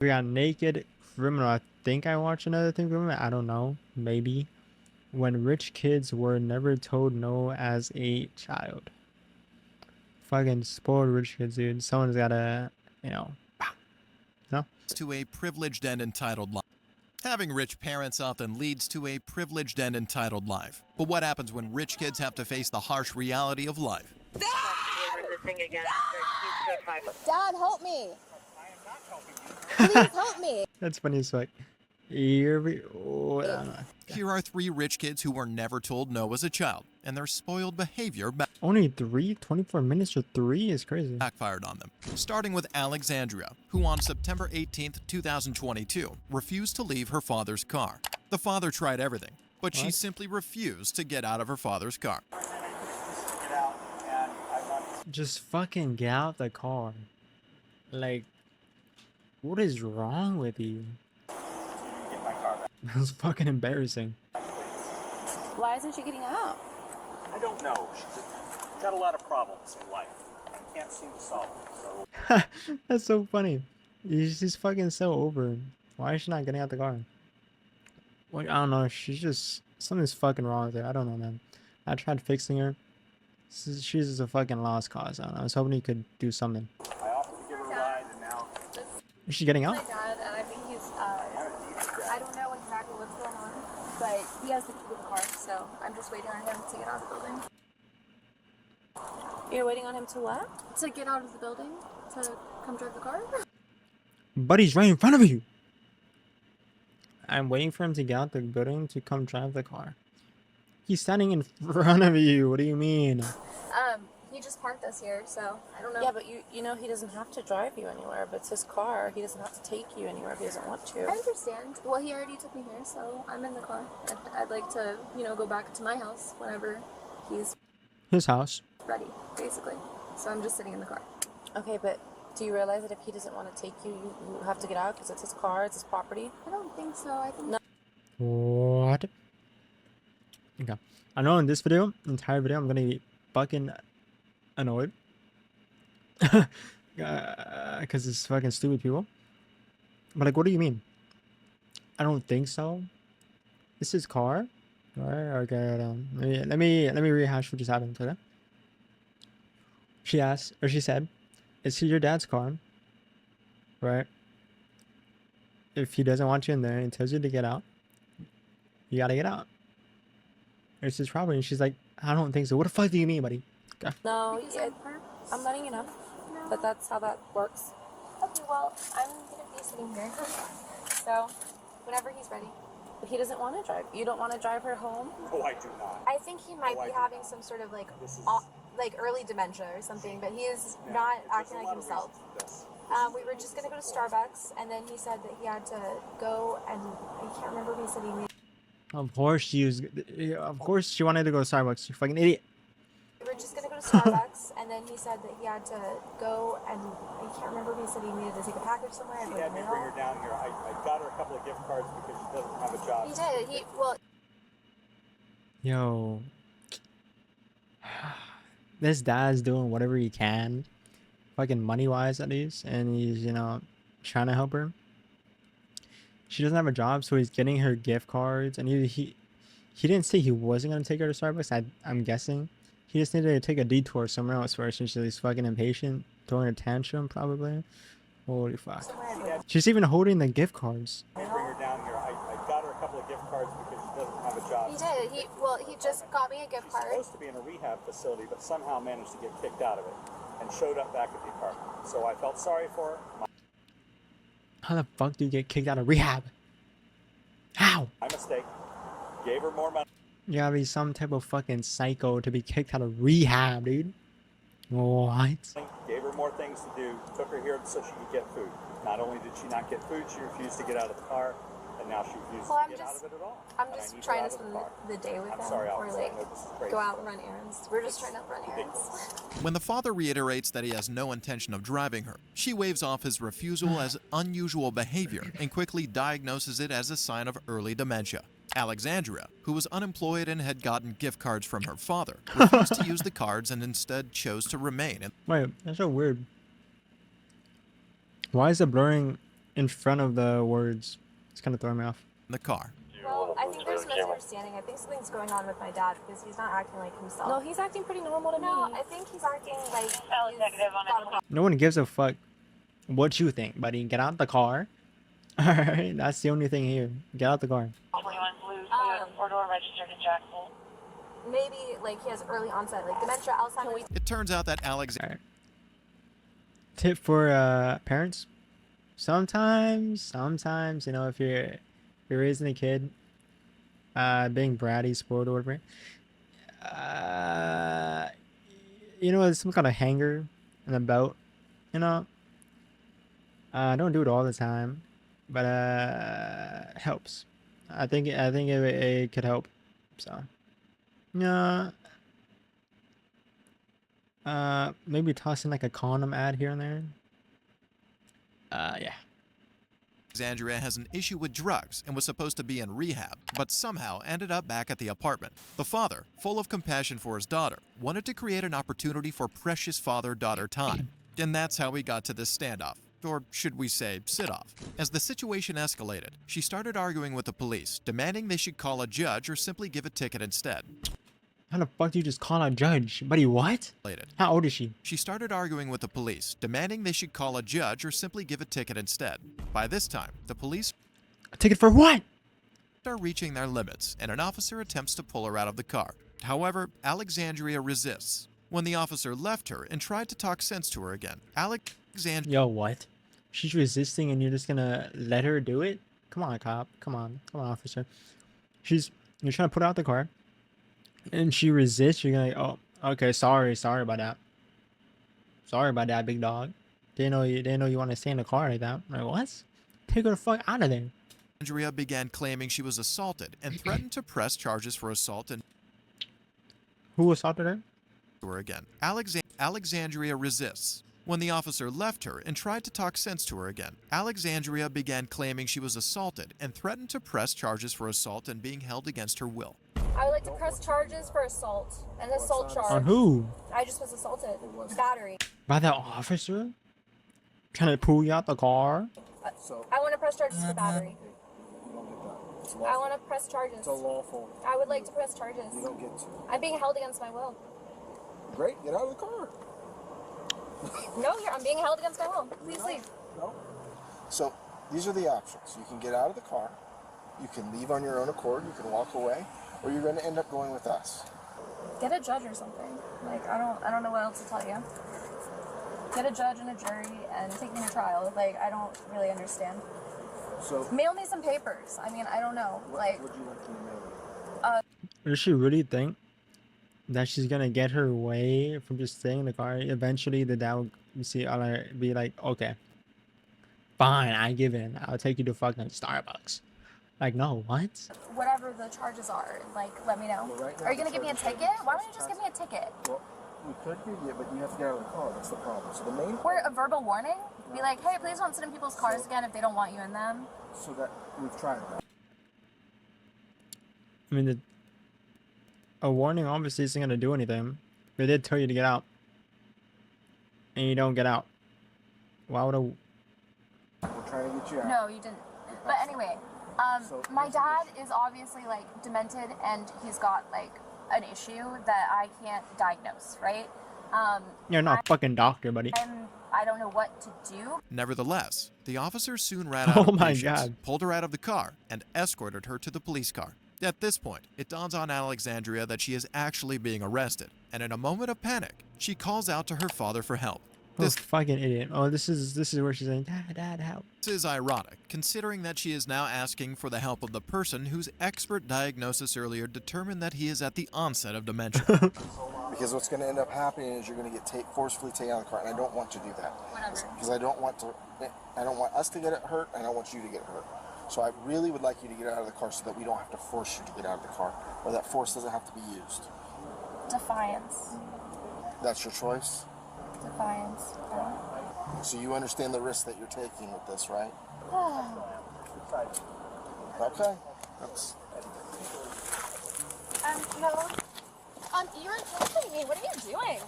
We got Naked Criminal. I think I watched another thing from it. I don't know. Maybe. When rich kids were never told no as a child. Fucking spoiled rich kids, dude. Someone's gotta, you know, no? To a privileged and entitled life. Having rich parents often leads to a privileged and entitled life. But what happens when rich kids have to face the harsh reality of life? Dad! Dad, help me! Please help me! That's funny as fuck. Here we oh, I don't know. Here are 3 rich kids who were never told no as a child, and their spoiled behavior Only 24 minutes or 3 is crazy. backfired on them. Starting with Alexandria, who on September 18th, 2022, refused to leave her father's car. The father tried everything, but she simply refused to get out of her father's car. Just fucking get out the car. Like, what is wrong with you? That's fucking embarrassing. Why isn't she getting out? I don't know. She's got a lot of problems in life. I can't seem to solve them. So That's so funny. She's fucking so over it. Why is she not getting out the car? Like, I don't know. She's just something's fucking wrong with her. I don't know, man. I tried fixing her. She's just a fucking lost cause. I don't know. I was hoping he could do something. I offered to give her a ride, and now Is she getting out? My dad, and I think he's, I don't know exactly what's going on, but he has the key to the car, so I'm just waiting on him to get out of the building. You're waiting on him to what? To get out of the building, to come drive the car. Buddy's right in front of you. I'm waiting for him to get out the building to come drive the car. He's standing in front of you. What do you mean? He just parked us here, so I don't know. Yeah, but you know he doesn't have to drive you anywhere, but it's his car. He doesn't have to take you anywhere if he doesn't want to. I understand. Well, he already took me here, so I'm in the car. I'd like to, go back to my house whenever he's His house. ready, basically. So I'm just sitting in the car. Okay, but do you realize that if he doesn't want to take you, you have to get out because it's his car, it's his property? I don't think so. I think... No. What? Okay. I know in this video, entire video, I'm gonna be fucking annoyed. Because it's fucking stupid people. But like, what do you mean? I don't think so. This is his car. Alright, okay, let me rehash what just happened, okay? She asked, or she said, is he your dad's car? Right? If he doesn't want you in there and tells you to get out, you gotta get out. It's his property. And she's like, I don't think so. What the fuck do you mean, buddy? Okay. No, I'm letting you know. But that's how that works. Okay, well, I'm gonna be sitting here. So, whenever he's ready. But he doesn't want to drive. You don't want to drive her home? no, I do not. I think he might be having some sort of like early dementia or something, but he is not acting like himself. We were just gonna go to Starbucks, and then he said that he had to go, and I can't remember if he said he needed. Of course she wanted to go to Starbucks. You fucking idiot. We were just gonna go to Starbucks, and then he said that he had to go, and I can't remember if he said he needed to take a package somewhere. She had me bring her down here. I got her a couple of gift cards because she doesn't have a job. He did. Yo. This dad's doing whatever he can. Fucking money-wise, at least. And he's, trying to help her. She doesn't have a job, so he's getting her gift cards. And he didn't say he wasn't going to take her to Starbucks, I'm guessing. He just needed to take a detour somewhere else first, since she's fucking impatient. Throwing a tantrum, probably. Holy fuck. She's even holding the gift cards. Bring her down here. I got her a couple of gift cards because she doesn't have a job. He did. He just got me a gift card. She's supposed to be in a rehab facility, but somehow managed to get kicked out of it and showed up back at the apartment. So I felt sorry for her. How the fuck do you get kicked out of rehab? How? My mistake. Gave her more money. You gotta be some type of fucking psycho to be kicked out of rehab, dude. What? Gave her more things to do. Took her here so she could get food. Not only did she not get food, she refused to get out of the car, and now she refuses to get out of it at all. I'm just trying to spend the day with him, or like go out and run errands. We're just trying to run errands. When the father reiterates that he has no intention of driving her, she waves off his refusal as unusual behavior and quickly diagnoses it as a sign of early dementia. Alexandria, who was unemployed and had gotten gift cards from her father, refused to use the cards and instead chose to remain. Wait, that's so weird. Why is the blurring in front of the words. It's kind of throwing me off. the car. Well, I think there's a misunderstanding. I think something's going on with my dad because he's not acting like himself. No, he's acting pretty normal to me. No, I think he's acting like he's got a problem. No one gives a fuck what you think, buddy. Get out the car. Alright, that's the only thing here. Get out the car. 41 Blue, four-door registered in Jacksonville. Maybe like he has early onset, like dementia, Alzheimer's. It turns out that Alexandria Alright. Tip for parents. Sometimes, you know, if you're raising a kid, being bratty, spoiled, or whatever, you know, some kind of hanger and a belt, you know. Don't do it all the time, but helps. I think it could help. So, yeah. Maybe toss in like a condom ad here and there. Yeah. Alexandria has an issue with drugs and was supposed to be in rehab, but somehow ended up back at the apartment. The father, full of compassion for his daughter, wanted to create an opportunity for precious father-daughter time. And that's how we got to this standoff. Or should we say, sit-off. As the situation escalated, she started arguing with the police, demanding they should call a judge or simply give a ticket instead. How the fuck do you just call a judge? Buddy, what? How old is she? She started arguing with the police, demanding they should call a judge or simply give a ticket instead. By this time, the police A ticket for what? are reaching their limits, and an officer attempts to pull her out of the car. However, Alexandria resists. When the officer left her and tried to talk sense to her again, Alexandria Yo, what? She's resisting and you're just gonna let her do it? Come on, cop. Come on, officer. You're trying to put her out the car, and she resists. You're gonna, oh, okay, sorry about that. Sorry about that, big dog. Didn't know you want to stay in the car like that. I'm like, what? Take her the fuck out of there. began claiming she was assaulted and threatened to press charges for assault and Who assaulted her? her again. Alexandria resists. When the officer left her and tried to talk sense to her again, Alexandria began claiming she was assaulted and threatened to press charges for assault and being held against her will. I would like to press charges for assault, an assault charge. On who? I just was assaulted. Battery. By that officer? Trying to pull you out the car? I want to press charges for battery. I want to press charges. It's a lawful. I would like to press charges. You don't get to. I'm being held against my will. Great, get out of the car. No, I'm being held against my will. Please leave. No. So these are the options. You can get out of the car. You can leave on your own accord. You can walk away, or you're going to end up going with us. Get a judge or something. Like I don't know what else to tell you. Get a judge and a jury and take me to trial. Like I don't really understand. So Mail me some papers. I mean, I don't know. Like would you like to mail? Does she really think that she's gonna get her way from just staying in the car? Eventually, the dad will be like, okay, fine, I give in. I'll take you to fucking Starbucks. Like, no, what? whatever the charges are, like let me know. Well, right now Are you gonna the give me a charges ticket? are- Why don't you just give me a ticket? Well, we could give you, but you have to get out of the car. That's the problem. So the main Or a verbal warning? Be like, hey, please don't sit in people's cars again if they don't want you in them. so that we've tried that. I mean, a warning obviously isn't gonna do anything. They did tell you to get out, and you don't get out. Why would a We're trying to get you out. No, you didn't. But anyway, my dad is obviously like demented and he's got like an issue that I can't diagnose, right? You're not a fucking doctor, buddy. I don't know what to do. Nevertheless, the officer soon ran out Oh of my patience, God. pulled her out of the car, and escorted her to the police car. At this point, it dawns on Alexandria that she is actually being arrested, and in a moment of panic, she calls out to her father for help. Oh, This fucking idiot. Oh, this is where she's saying, Dad, help. is ironic, considering that she is now asking for the help of the person whose expert diagnosis earlier determined that he is at the onset of dementia. Because what's going to end up happening is you're going to get forcefully taken out of the car, and I don't want to do that. Whatever. Because I don't want us to get hurt, and I don't want you to get hurt. So I really would like you to get out of the car so that we don't have to force you to get out of the car, or that force doesn't have to be used. Defiance. That's your choice. Defiance. So you understand the risk that you're taking with this, right? Okay. That's, No. You're insulting me. What are you doing?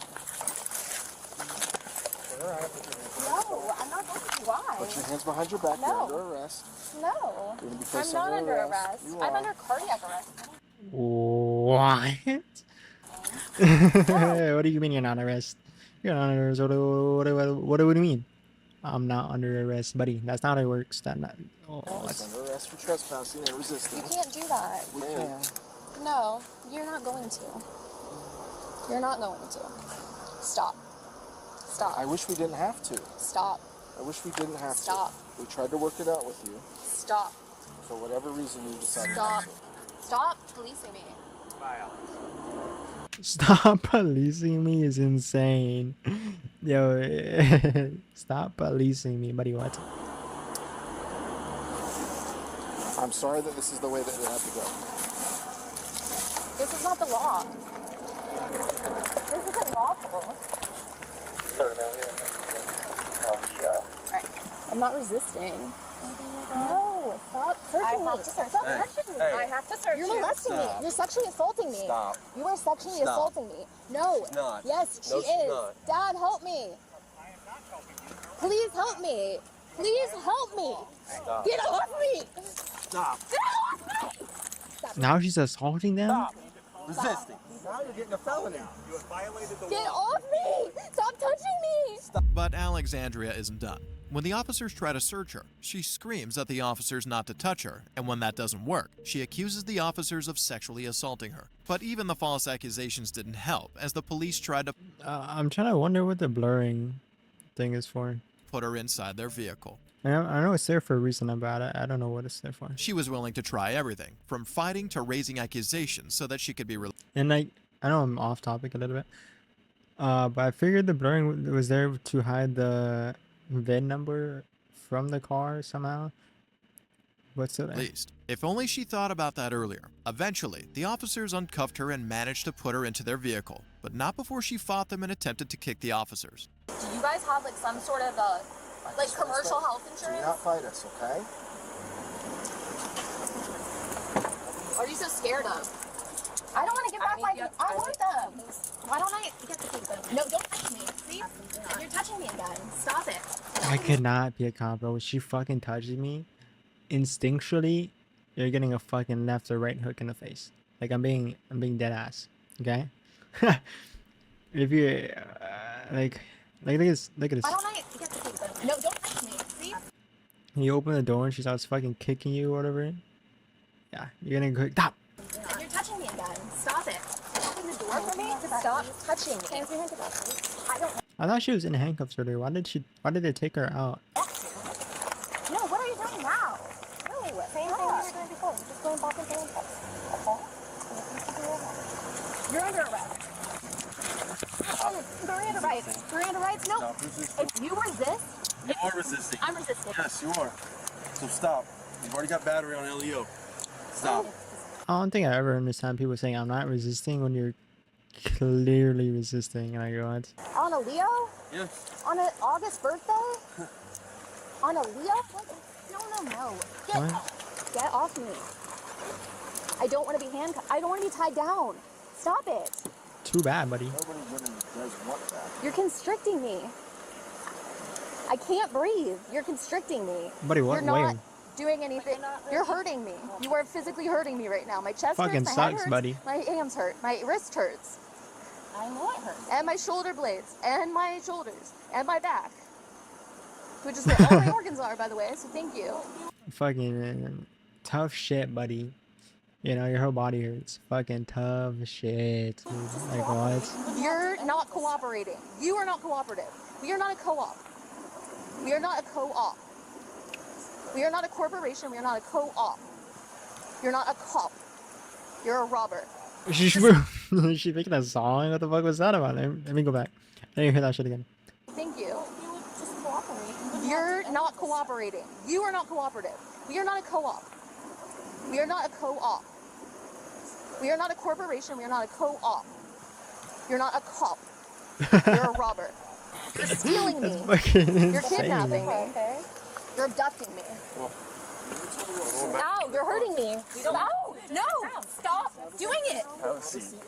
No, I'm not going to. Why? Put your hands behind your back. No. You're under arrest. No. You're gonna be I'm placed not under arrest. arrest. You I'm are. under cardiac arrest. What? What do you mean you're not arrested? You're not under arrest. What do you mean? I'm not under arrest, buddy. That's not how it works. That not. Oh, You're that's, under arrest for trespassing and resisting. You can't do that. We can. No, you're not going to. You're not going to. Stop. Stop. I wish we didn't have to. Stop. I wish we didn't have Stop. to. We tried to work it out with you. Stop. For whatever reason you decided Stop. not to. Stop policing me. stop policing me is insane. Yo, stop policing me, buddy. What? I'm sorry that this is the way that it had to go. This is not the law. This isn't lawful. Alright. I'm not resisting. No, stop searching me. Stop touching me. I have to search you. You're molesting me. You're sexually assaulting me. Stop. You are sexually assaulting me. No. She's not. Yes, she No, she's is. not. Dad, help me. Please help me. Please help me. Stop. Get off me. Stop. Get off me. Now she's assaulting them? Stop. Resisting. Now you're getting a felony. You have violated the Get law. off me. Stop touching me. But Alexandria isn't done. When the officers try to search her, she screams at the officers not to touch her, and when that doesn't work, she accuses the officers of sexually assaulting her. But even the false accusations didn't help, as the police tried to I'm trying to wonder what the blurring thing is for. put her inside their vehicle. I know it's there for a reason about it. I don't know what it's there for. She was willing to try everything, from fighting to raising accusations so that she could be released. And like, I know I'm off topic a little bit. But I figured the blurring was there to hide the VIN number from the car somehow. What's it? If only she thought about that earlier. Eventually, the officers uncuffed her and managed to put her into their vehicle, but not before she fought them and attempted to kick the officers. Do you guys have like some sort of like commercial health Do insurance? not fight us, okay? What are you so scared of? I don't want to give back my. I want them. Why don't I get to keep them? No, don't touch me. See? You're touching me again. Stop it. I could not be a cop, bro. She fucking touches me. Instinctually, you're getting a fucking left or right hook in the face. Like I'm being dead ass. Okay. If you like look at this. Why don't I get to keep them? No, don't touch me. See? You open the door and she starts fucking kicking you or whatever. Yeah, you're gonna go stop. You're touching me again. Stop it. Open the door for me. Stop touching me. Hands behind your back. I don't. I thought she was in handcuffs earlier. Why did they take her out? No, what are you doing now? No, same thing you were doing before. You're just going back into handcuffs. Okay? You're under arrest. Miranda rights. Miranda rights? No. Stop resisting. If you resist, You are resisting. I'm resisting. Yes, you are. So stop. You've already got battery on LEO. Stop. I don't think I ever understand people saying I'm not resisting when you're clearly resisting. Like what? On a Leo? Yes. On an August birthday? On a Leo? What? No. Get off me. I don't want to be handcuffed. I don't want to be tied down. Stop it. Too bad, buddy. Nobody really does want that. You're constricting me. I can't breathe. You're constricting me. Buddy, what You're not way? doing anything. You're hurting me. You are physically hurting me right now. My chest Fucking hurts. My head sucks, hurts. buddy. My hands hurt. My wrist hurts. I know it hurts. And my shoulder blades. And my shoulders. And my back. Which is where all my organs are, by the way. So thank you. Fucking tough shit, buddy. You know, your whole body hurts. Fucking tough shit, dude. Like what? You're not cooperating. You are not cooperative. We are not a co-op. We are not a co-op. We are not a corporation. We are not a co-op. You're not a cop. You're a robber. She making a song? What the fuck was that about? Let me go back. Let me hear that shit again. Thank you. Just cooperate. You're not cooperating. You are not cooperative. We are not a co-op. We are not a co-op. We are not a corporation. We are not a co-op. You're not a cop. You're a robber. You're stealing me. That's fucking You're insane. kidnapping me. You're abducting me. Ow, you're hurting me. Ow, no, stop doing it. Have a seat.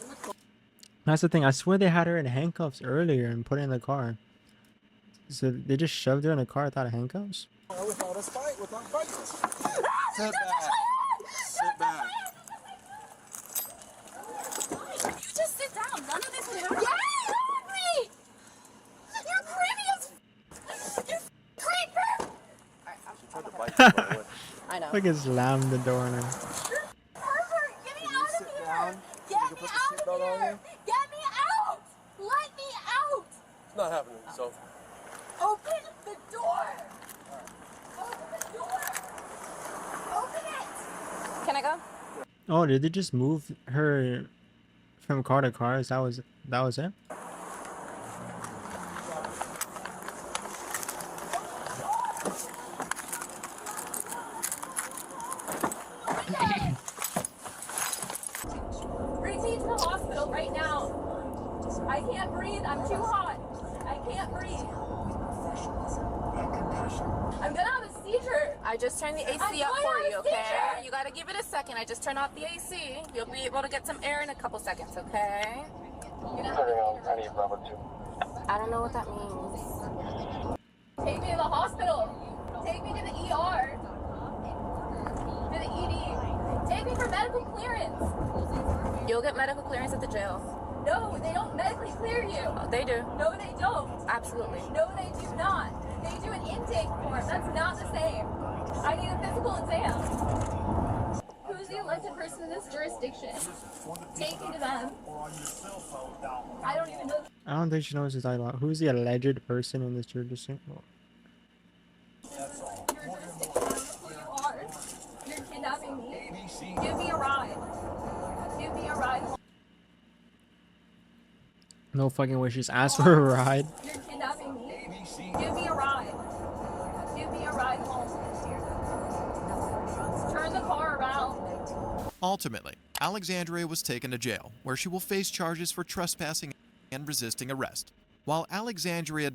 That's the thing. I swear they had her in handcuffs earlier and put her in the car. So they just shoved her in a car without handcuffs? Without us fight, without fighting us. Sit back. Sit back. You just sit down. None of this will happen. Get off me! You're creepy as you creeper! She tried to bite you, by the way. I know. Fucking slammed the door on her. Pervert, get me out of sit here! down? Get You can me put the out seatbelt of on here! you? Get me out! Let me out! It's not happening, so. Open the door! Open the door! Open it! Can I go? Oh, did they just move her from car to car? That was it? Bring me to the hospital right now. I can't breathe. I'm too hot. I can't breathe. I'm gonna have a seizure. I just turned the AC up for you, okay? You gotta give it a second. I just turned off the AC. You'll be able to get some air in a couple seconds, okay? I need Bravo 2. I don't know what that means. Take me to the hospital. Take me to the ER. To the ED. Take me for medical clearance. You'll get medical clearance at the jail. No, they don't medically clear you. Oh, they do. No, they don't. Absolutely. No, they do not. They do an intake form. That's not the same. I need a physical exam. Who's the elected person in this jurisdiction? Take me to them. I don't even know. I don't think she knows what she's talking about. Who's the alleged person in this jurisdiction? Your jurisdiction. I don't know who you are. You're kidnapping me. Give me a ride. Give me a ride. No fucking way. She just asked for a ride. You're kidnapping me. Give me a ride. Give me a ride home. Turn the car around. Ultimately, Alexandria was taken to jail, where she will face charges for trespassing and resisting arrest. While Alexandria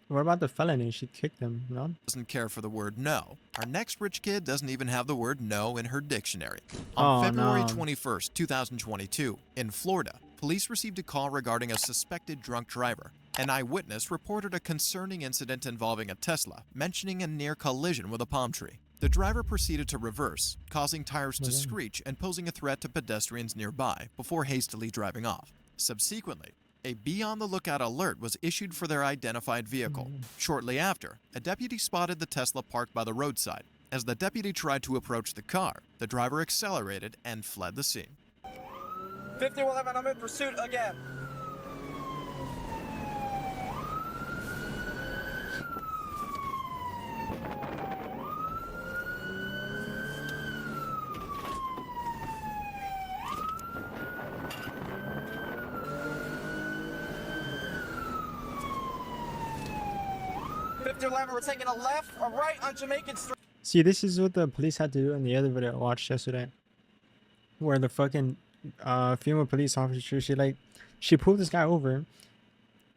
What about the felony? She kicked him, no? doesn't care for the word no, our next rich kid doesn't even have the word no in her dictionary. Oh, On February no. 21st, 2022, in Florida, police received a call regarding a suspected drunk driver. An eyewitness reported a concerning incident involving a Tesla, mentioning a near collision with a palm tree. The driver proceeded to reverse, causing tires to screech and posing a threat to pedestrians nearby before hastily driving off. Subsequently, a be-on-the-lookout alert was issued for their identified vehicle. Shortly after, a deputy spotted the Tesla parked by the roadside. As the deputy tried to approach the car, the driver accelerated and fled the scene. 5111, I'm in pursuit again. We're taking a left or right on Jamaican Street. See, this is what the police had to do in the other video I watched yesterday. Where the fucking female police officer, she pulled this guy over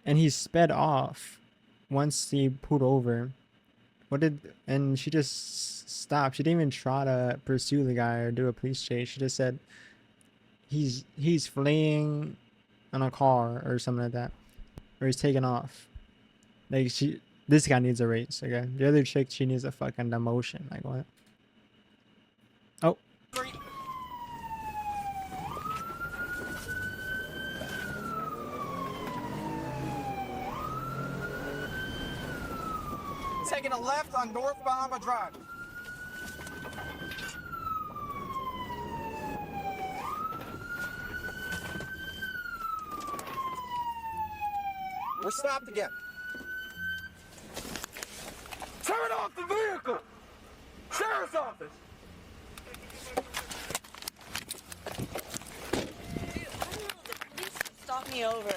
and he sped off once he pulled over. And she just stopped. She didn't even try to pursue the guy or do a police chase. She just said he's fleeing in a car or something like that. Or he's taking off. Like this guy needs a raise, okay? The other chick, she needs a fucking demotion. Like, what? Oh. Taking a left on North Bahama Drive. We're stopped again. Turn off the vehicle! Sheriff's office! Stop me over.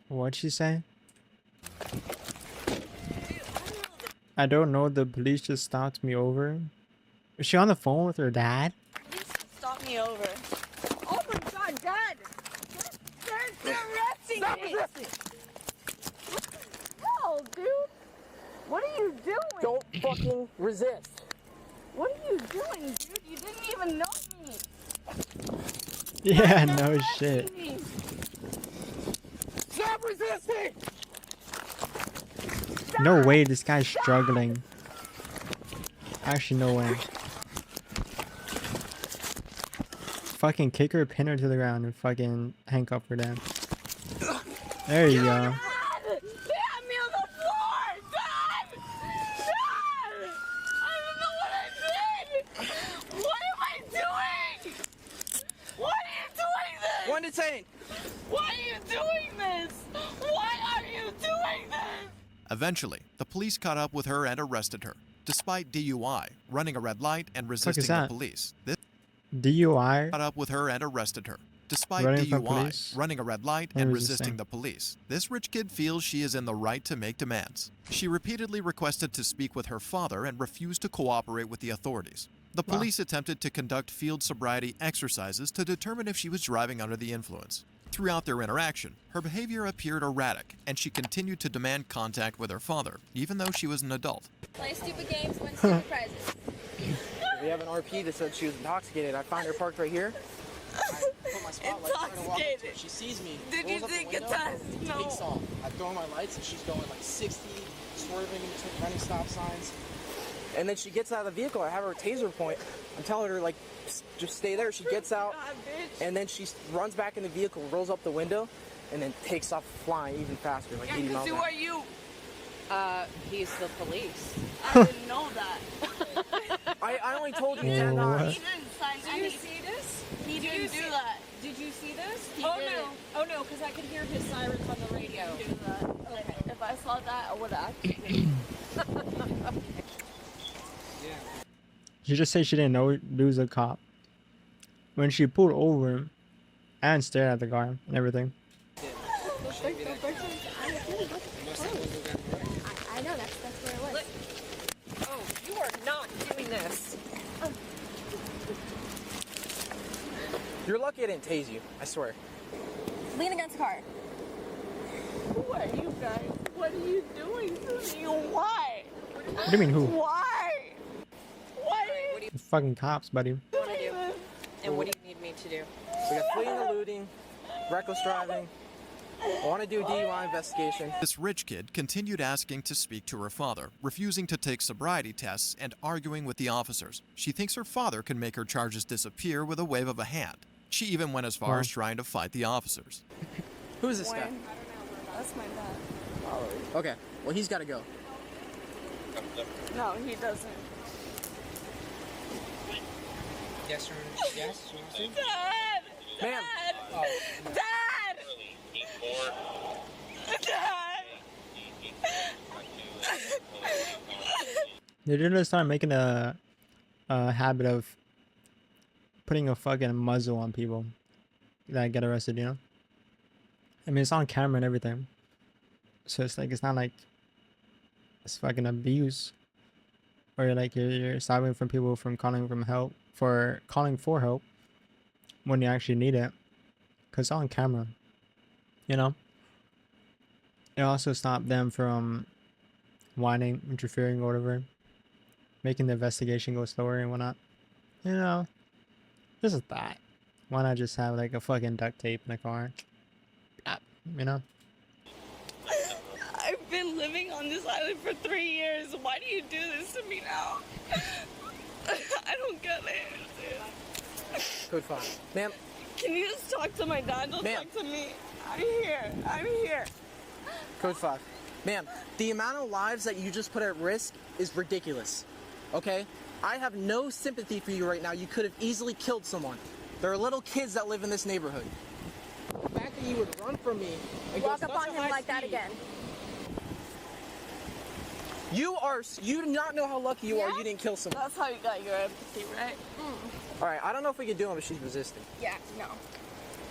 What'd she say? I don't know, the police just stopped me over. Is she on the phone with her dad? Please stop me over. Oh my god, Dad! They're arresting me! No, dude! What are you doing? Don't fucking resist. What are you doing, dude? You didn't even know me! Yeah, no shit. Me. Stop resisting! No way this guy's struggling. Actually, no way. Fucking kick her, pin her to the ground, and fucking handcuff her down. There you go. One detained. Why are you doing this? Why are you doing this? Eventually, the police caught up with her and arrested her, despite DUI, running a red light, and is resisting the that? police. This DUI? caught up with her and arrested her, despite Running from DUI, police? running a red light, And and resisting. resisting the police. This rich kid feels she is in the right to make demands. She repeatedly requested to speak with her father and refused to cooperate with the authorities. The Wow. police attempted to conduct field sobriety exercises to determine if she was driving under the influence. Throughout their interaction, her behavior appeared erratic, and she continued to demand contact with her father, even though she was an adult. Play stupid games, win stupid prizes. We have an RP that said she was intoxicated. I find her parked right here. I put my spotlight trying to walk up to her. Intoxicated. She sees me. Did you rolls up the take a window, test? No. Takes off. I throw my lights and she's going like 60, swerving between running stop signs. And then she gets out of the vehicle. I have her taser point. I'm telling her like, just stay there. She gets out, God, bitch. and then she runs back in the vehicle, rolls up the window, and then takes off flying even faster, like 80 miles Who an hour. are you? He's the police. I didn't know that. I only told you Oh, 10 what? times. He didn't sign Did you anything. see this? He Did you didn't do see- that. Did you see this? He oh didn't. no! Oh no! Because I could hear his sirens on the radio. He didn't do that. Okay. If I saw that, I would have acted. She just said she didn't know lose a cop. When she pulled over and stared at the car and everything. I know that's where it was. Oh, you are not doing this. You're lucky I didn't tase you, I swear. Lean against the car. Who are you guys? What are you doing to me? Why? What do you mean who? Why? Why are you The fucking cops, buddy. What do you want to do? And what do you need me to do? We got fleeing and eluding, reckless driving. I want to do a DUI investigation. This rich kid continued asking to speak to her father, refusing to take sobriety tests, and arguing with the officers. She thinks her father can make her charges disappear with a wave of a hand. She even went as far Wow. as trying to fight the officers. Who's this guy? When? That's my dad. Okay, well he's got to go. No, he doesn't. Yes, sir. Yes, Dad! Ma'am. Dad! Dad! Dad! They did start making a habit of putting a fucking muzzle on people that get arrested, you know? I mean, it's on camera and everything. So it's like, it's not like it's fucking abuse. Or like you're stopping from people from calling for help when you actually need it. Because it's on camera, you know? It also stopped them from whining, interfering, or whatever. Making the investigation go slower and whatnot. You know, just a thought. Why not just have like a fucking duct tape in the car? You know? I've been living on this island for 3 years. Why do you do this to me now? I don't get it. Code 5. Ma'am. Can you just talk to my dad? Don't Ma'am. talk to me. I'm here. I'm here. Code 5. Ma'am, the amount of lives that you just put at risk is ridiculous. Okay? I have no sympathy for you right now. You could have easily killed someone. There are little kids that live in this neighborhood. The fact that you would run from me and Walk go up such on a him high like that speed- again. You do not know how lucky you are you didn't kill someone. That's how you got your empathy, right? All right, I don't know if we can do it, but she's resisting. Yeah, no.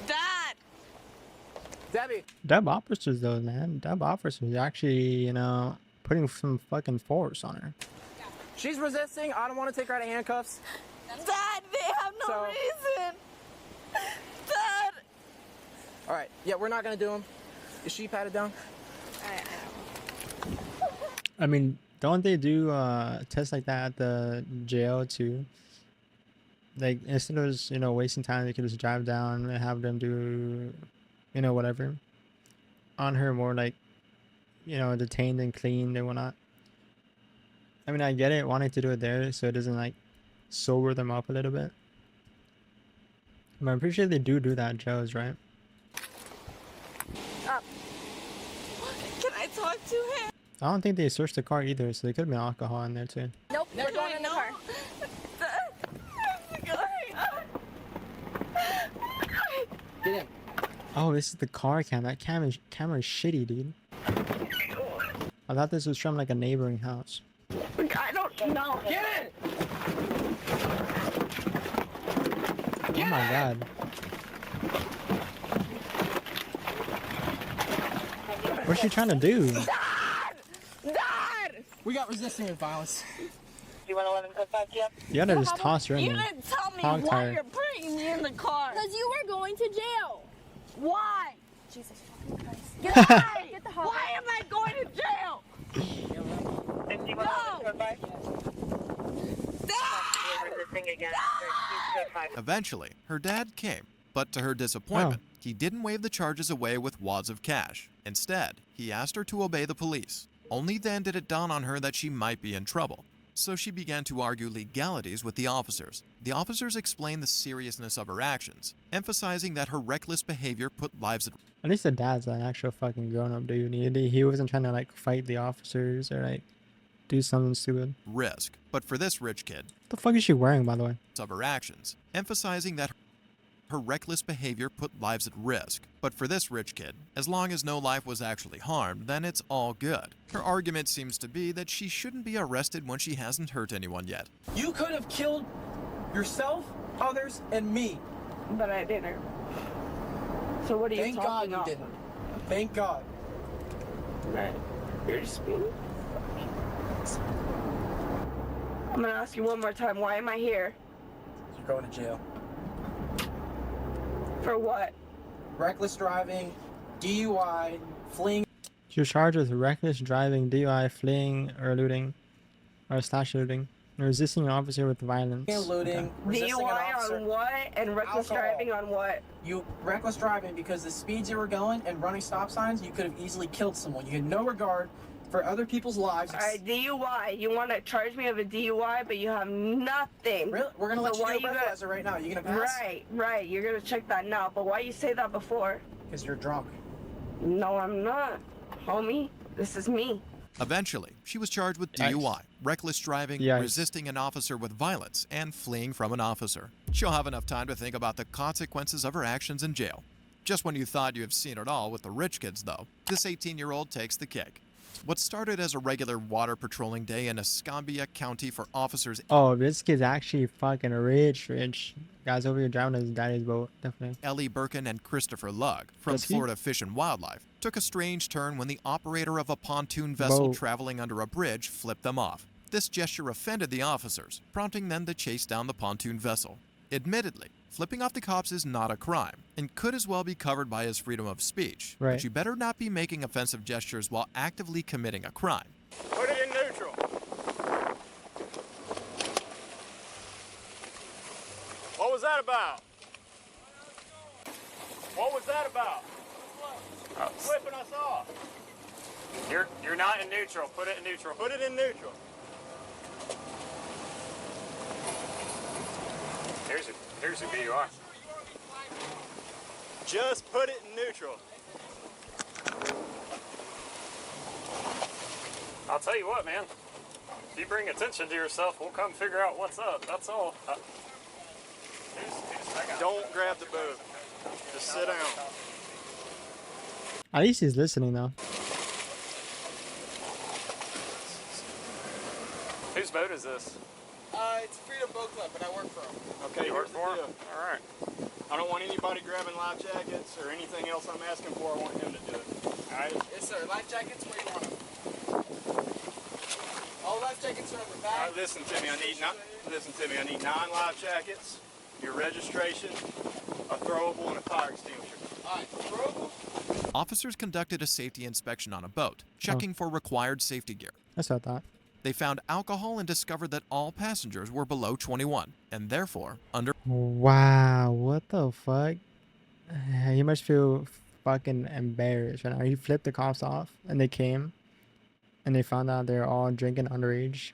Dad! Debbie. Dub officers though, man. Dub officers actually, you know, putting some fucking force on her. She's resisting. I don't want to take her out of handcuffs. Dad, they have no reason. Dad! All right, yeah, we're not going to do them. Is she patted down? I mean, don't they do tests like that at the jail too? Like instead of just, you know, wasting time, they could just drive down and have them do, you know, whatever on her more like you know, detained and cleaned and whatnot. I mean, I get it, wanting to do it there so it doesn't like sober them up a little bit. But I'm pretty sure they do that at Joe's, right? Up. Can I talk to him? I don't think they searched the car either, so there could have been alcohol in there too. Nope, we're going in the car. Get in. Oh, this is the car cam. That camera is shitty, dude. I thought this was from like a neighboring house. I don't know. Get in! Oh my god. What's she trying to do? Dad! Dad! We got resisting with violence. You want 11 code 5, Jeff? You gotta just toss her in You there. didn't tell me Hog why tie her. you're putting me in the car. Because you were going to jail. Why? Jesus fucking Christ. Get the hot. Get the hot. Why am I going to jail? 51 code 5. Resisting again. Code 5. Eventually, her dad came, but to her disappointment, he didn't wave the charges away with wads of cash. Instead, he asked her to obey the police. Only then did it dawn on her that she might be in trouble. So she began to argue legalities with the officers. The officers explained the seriousness of her actions, emphasizing that her reckless behavior put lives at At least the dad's an actual fucking grown-up dude. He wasn't trying to like fight the officers or like do something stupid. risk. But for this rich kid, What the fuck is she wearing, by the way? of her actions, emphasizing that her reckless behavior put lives at risk. But for this rich kid, as long as no life was actually harmed, then it's all good. Her argument seems to be that she shouldn't be arrested when she hasn't hurt anyone yet. You could have killed yourself, others, and me. But I didn't. So what are you Thank God talking you about? didn't. Thank God. Right. You're just being... I'm gonna ask you one more time. Why am I here? You're going to jail. For what? Reckless driving, DUI, fleeing. She was charged with reckless driving, DUI, fleeing or looting, or slash looting, and resisting an officer with violence. Looting, resisting an DUI officer. on what? And reckless Alcohol. driving on what? You reckless driving because the speeds you were going and running stop signs, you could have easily killed someone. You had no regard for other people's lives. Alright, DUI. You want to charge me of a DUI, but you have nothing. Really? We're gonna let So why you do a you breathalyzer right now. You gonna pass? Right. You're gonna check that now. But why you say that before? Because you're drunk. No, I'm not, homie. This is me. Eventually, she was charged with Yikes. DUI, reckless driving, Yikes. resisting an officer with violence, and fleeing from an officer. She'll have enough time to think about the consequences of her actions in jail. Just when you thought you have seen it all with the rich kids, though, this 18-year-old takes the cake. What started as a regular water patrolling day in Escambia County for officers Oh, this kid's actually fucking rich. Guys over here driving his daddy's boat, definitely. Ellie Birkin and Christopher Lugg from Does he? Florida Fish and Wildlife took a strange turn when the operator of a pontoon vessel Boat. traveling under a bridge flipped them off. This gesture offended the officers, prompting them to chase down the pontoon vessel. Admittedly, flipping off the cops is not a crime and could as well be covered by his freedom of speech. Right. But you better not be making offensive gestures while actively committing a crime. Put it in neutral. What was that about? What was that about? Flipping us off. You're not in neutral. Put it in neutral. Put it in neutral. Here's your VUR. Just put it in neutral. I'll tell you what, man. If you bring attention to yourself, we'll come figure out what's up. That's all. Don't grab the boat. Just sit down. At least he's listening though. Whose boat is this? It's Freedom Boat Club, but I work for them. Okay, you work for him? All right. I don't want anybody grabbing life jackets or anything else I'm asking for. I want him to do it. All right? Yes, sir. Life jackets, where you want them? All life jackets are on the All back. right, listen to me. I need 9 life jackets, your registration, a throwable, and a fire extinguisher. All right, throwable. Officers conducted a safety inspection on a boat, checking for required safety gear. That's what I thought. They found alcohol and discovered that all passengers were below 21 and therefore under. Wow, what the fuck? He must feel fucking embarrassed right now. He flipped the cops off and they came and they found out they're all drinking underage,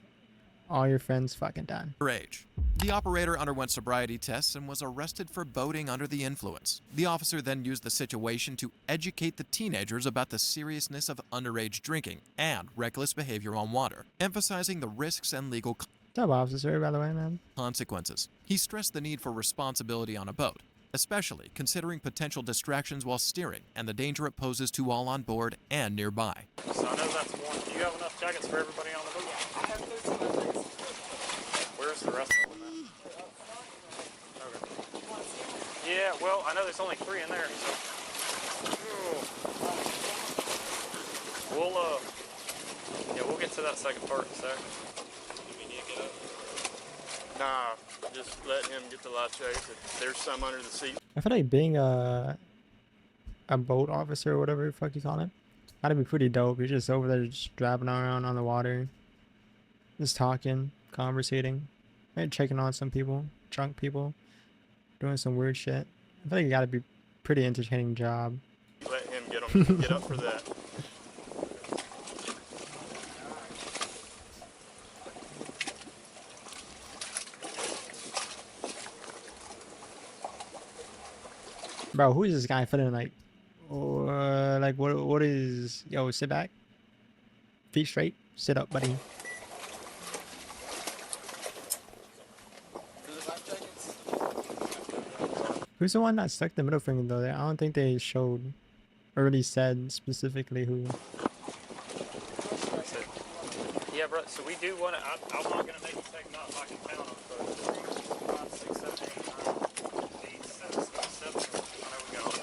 all your friends fucking died. Underage. The operator underwent sobriety tests and was arrested for boating under the influence. The officer then used the situation to educate the teenagers about the seriousness of underage drinking and reckless behavior on water, emphasizing the risks and legal Top officer, by the way, man. consequences. He stressed the need for responsibility on a boat, especially considering potential distractions while steering and the danger it poses to all on board and nearby. So I know that's one. Do you have enough jackets for everybody on the boat? Yeah, I have 13 jackets. Where's the rest of them at? Okay. Yeah, well, I know there's only 3 in there, so. We'll get to that second part in a sec. Do we need to get up? Nah, just let him get the life jackets. There's some under the seat. I feel like being a boat officer or whatever the fuck you call it, gotta be pretty dope. You're just over there just driving around on the water, just talking, conversating, right? Checking on some people, drunk people, doing some weird shit. I feel like it gotta be pretty entertaining job. Let him get up for that. Bro, who is this guy feeling like? Like what is? Yo, sit back, feet straight, sit up, buddy. Who's the one that stuck the middle finger though? I don't think they showed or really said specifically who. Yeah, bro. So we do want to. I'm not gonna make a take not like a count them, but 3, 5, 6, 7, 8, 9, 8, 7, 7. I know we got 1.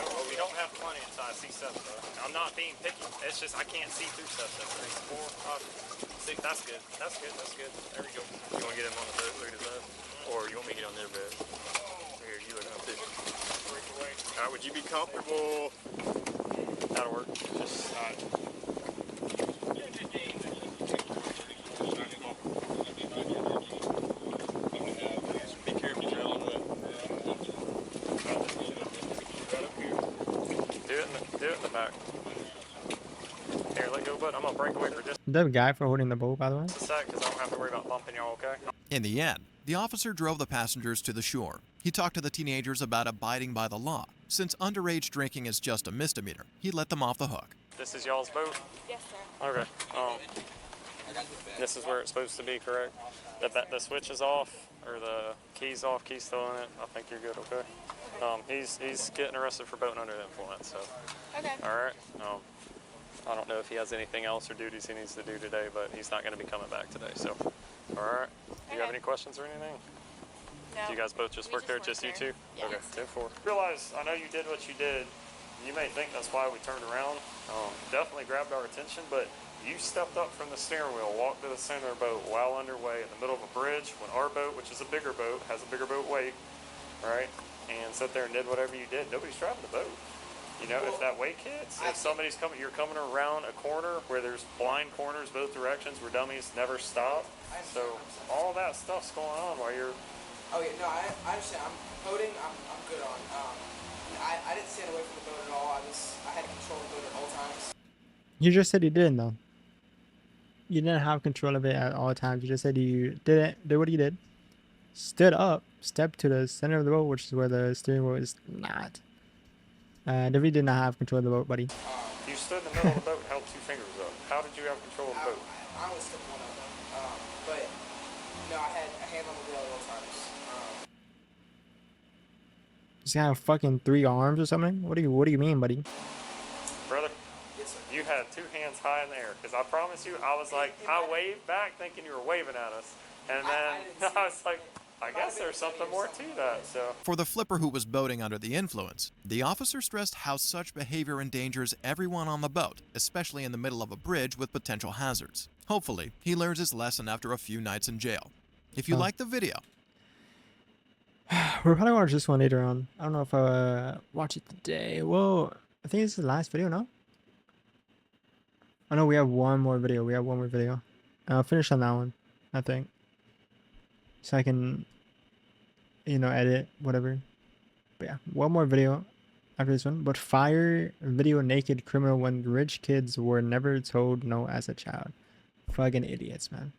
Oh, we don't have plenty inside C7 though. I'm not being picky. It's just I can't see through stuff. So 3, 4, 5, 6. That's good. That's good. That's good. There we go. You want to get him on the bed, look at his bed, or you want me to get on their bed? Here, you look up too. All right. Would you be comfortable? That'll work. Just be careful around that. Do it in the back. Here, let go, bud. I'm gonna break away for just The guy for holding the boat, by the way. a sec, because I don't have to worry about bumping y'all. Okay? In the end, the officer drove the passengers to the shore. He talked to the teenagers about abiding by the law. Since underage drinking is just a misdemeanor, he let them off the hook. This is y'all's boat. Yes, sir. Okay. This is where it's supposed to be, correct? The switch is off, or the key's off. Key's still in it. I think you're good. Okay. He's getting arrested for boating under the influence. So. Okay. All right. I don't know if he has anything else or duties he needs to do today, but he's not going to be coming back today. So. All right. Do you have any questions or anything? No. Do you guys both just work there? Just you two? Yes. Okay. 10-4. Realize I know you did what you did. You may think that's why we turned around. Definitely grabbed our attention, but you stepped up from the steering wheel, walked to the center of the boat while underway in the middle of a bridge when our boat, which is a bigger boat, has a bigger boat weight, right? And sat there and did whatever you did. Nobody's driving the boat. You know, if that wake hits, if somebody's coming, you're coming around a corner where there's blind corners both directions where dummies never stop. So all that stuff's going on while you're. Oh yeah, no, I understand. I'm boating. I'm good on. I didn't stand away from the boat at all. I had control of the boat at all times. You just said you didn't though. You didn't have control of it at all times. You just said you didn't do what you did. Stood up, stepped to the center of the boat, which is where the steering wheel is not. David did not have control of the boat, buddy. You stood in the middle of the boat and held 2 fingers up. How did you have control of the boat? I was still one of them. But no, I had a hand on the wheel at all times. This guy have fucking 3 arms or something? What do you mean, buddy? Brother, you had 2 hands high in the air. Because I promise you, I was like, I waved back thinking you were waving at us. And then I was like, I guess there's something more to that. So For the flipper who was boating under the influence, the officer stressed how such behavior endangers everyone on the boat, especially in the middle of a bridge with potential hazards. Hopefully, he learns his lesson after a few nights in jail. If you like the video, we're probably gonna watch this one later on. I don't know if I watch it today. Well, I think this is the last video, no? I know we have one more video. I'll finish on that one, I think. So I can, edit, whatever. But yeah, one more video. after this one. But fire video naked criminal when rich kids were never told no as a child. Fucking idiots, man.